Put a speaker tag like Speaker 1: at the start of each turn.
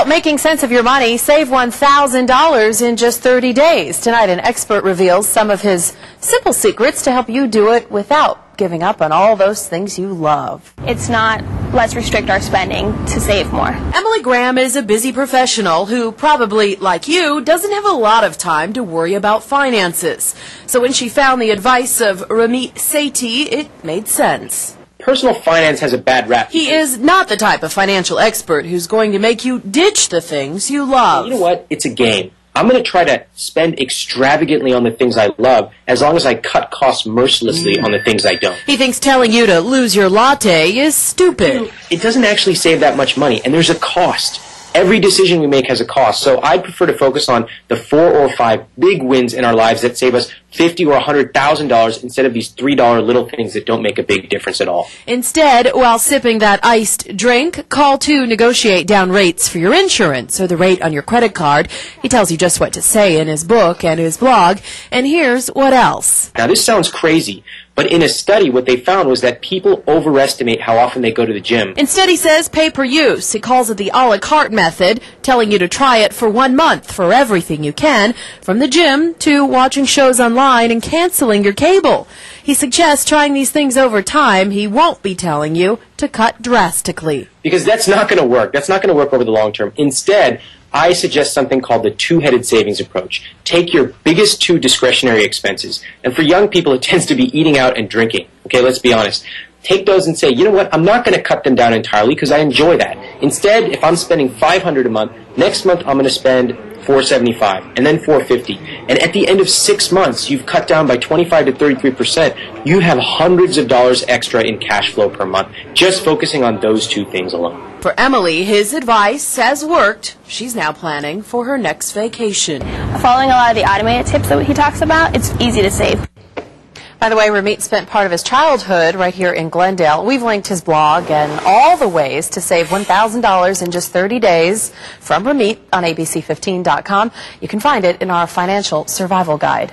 Speaker 1: Making sense of your money, save $1,000 in just 30 days. Tonight, an expert reveals some of his simple secrets to help you do it without giving up on all those things you love.
Speaker 2: It's not, let's restrict our spending to save more.
Speaker 3: Emily Graham is a busy professional who probably, like you, doesn't have a lot of time to worry about finances. So when she found the advice of Ramit, Sethi, it made sense.
Speaker 4: Personal finance has a bad rap.
Speaker 3: He is not the type of financial expert who's going to make you ditch the things you love.
Speaker 4: You know what? It's a game. I'm going to try to spend extravagantly on the things I love as long as I cut costs mercilessly on the things I don't.
Speaker 3: He thinks telling you to lose your latte is stupid.
Speaker 4: It doesn't actually save that much money, and there's a cost. Every decision we make has a cost, so I'd prefer to focus on the 4 or 5 big wins in our lives that save us $50,000 or $100,000 instead of these $3 little things that don't make a big difference at all.
Speaker 3: Instead, while sipping that iced drink, call to negotiate down rates for your insurance or the rate on your credit card. He tells you just what to say in his book and his blog, and here's what else.
Speaker 4: Now, this sounds crazy, but in a study, what they found was that people overestimate how often they go to the gym.
Speaker 3: Instead, he says pay per use. He calls it the a la carte method, telling you to try it for 1 month for everything you can, from the gym to watching shows online and canceling your cable. He suggests trying these things over time. He won't be telling you to cut drastically.
Speaker 4: Because that's not going to work. That's not going to work over the long term. Instead, I suggest something called the two-headed savings approach. Take your biggest 2 discretionary expenses. And for young people, it tends to be eating out and drinking. Okay, let's be honest. Take those and say, you know what, I'm not going to cut them down entirely because I enjoy that. Instead, if I'm spending $500 a month, next month I'm going to spend $475 and then $450. And at the end of 6 months, you've cut down by 25 to 33%. You have hundreds of dollars extra in cash flow per month, just focusing on those 2 things alone.
Speaker 3: For Emily, his advice has worked. She's now planning for her next vacation.
Speaker 2: Following a lot of the automated tips that he talks about, it's easy to save.
Speaker 1: By the way, Ramit spent part of his childhood right here in Glendale. We've linked his blog and all the ways to save $1,000 in just 30 days from Ramit on ABC15.com. You can find it in our financial survival guide.